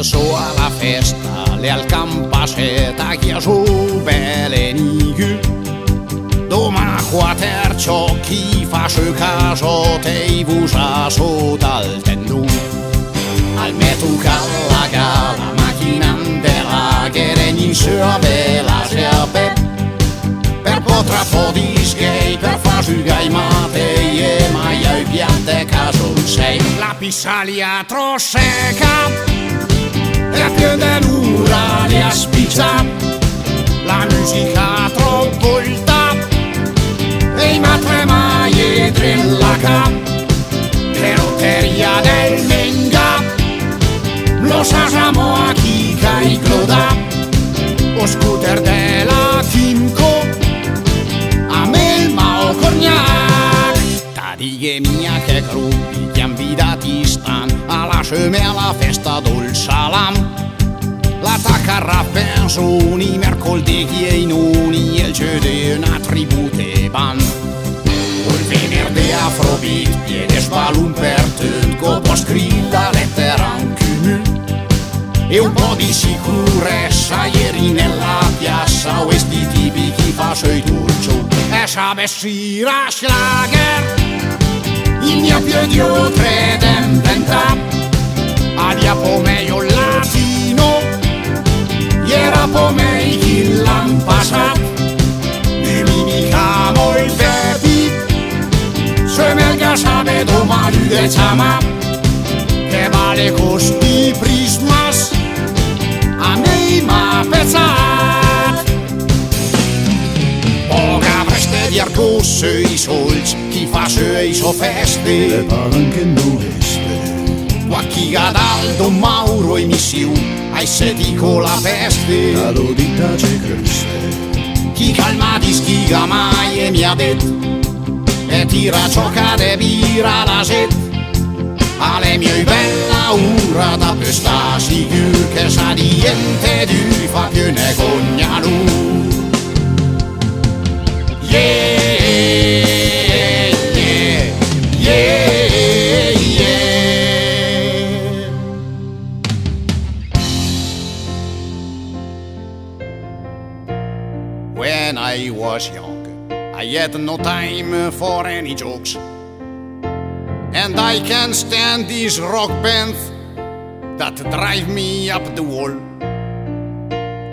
so alla festa, le al campaseta che so belle nigu. Doma quater ciò chi fa su caso te vusa so dal tendu. Al metu callaga la macchina della che regni sua bella serpe. Per potra fodische, per fa su gai mate e mai ai piante caso sei. La pissalia trosseca e più denura li aspiccia. La musica tropolta e i matremaie drillaca. Peroteria del Menga lo sasamo a chi cai cloda. O scooter della Kimco a me il mao cognac. Tarighe mia che gruppi che invitati stan alla sceme alla festa del salam. La tacarra pensioni mercoledì e i noni e il giovedì una tribute ban. Il venerdì afrobeat piede spalun per tutto può scrilla lettera in cumul. E un po' di sicurezza ieri nella piazza questi tipi chi fa sui turcio e sapessi la schlager il mio più credententa alia po' meglio latino era po' meglio chi l'han passato dimimicamo il bepi se meglio sape domani de chama che vale costi prismas a me m'ha pezzat. Poca preste di arco sui solci, chi fa sui so feste le palanche noveste. Qua chi Gadaldo, Mauro e Missiu, ai sedi con la peste. La lodita c'è cresce. Chi calma di schiga mai e mi ha detto, e tira ciocca de bira la set. Ale mie bella ura da questa sicur che sa niente di fa più ne cognanu. Yeah, yeah, yeah, yeah. When I was young, I had no time for any jokes. And I can't stand these rock bands that drive me up the wall.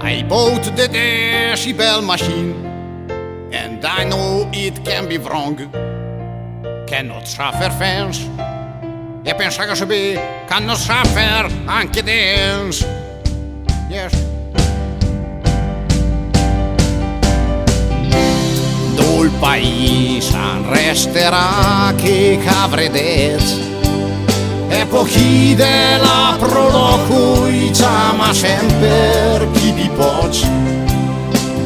I bought the decibel machine, and I know it can be wrong. Cannot suffer fans. E pensa che sape, cannot suffer anche dance. Yes. Il paese resterà che cavredez e pochi della proloco i chiama sempre pipi poc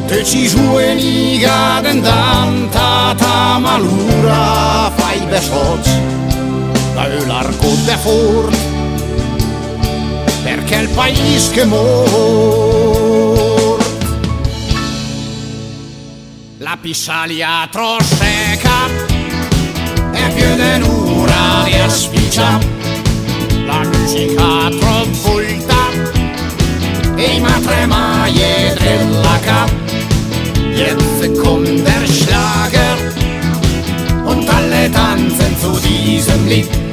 te ci sueniga dentanta ta malura fai besoc da l'arco de fort perché il paese che la pissalia trosseca e più denura di aspiccia. La musica tropolta e i matremaie della cap. Jetzt kommt der Schlager und alle tanzen zu diesem Lied.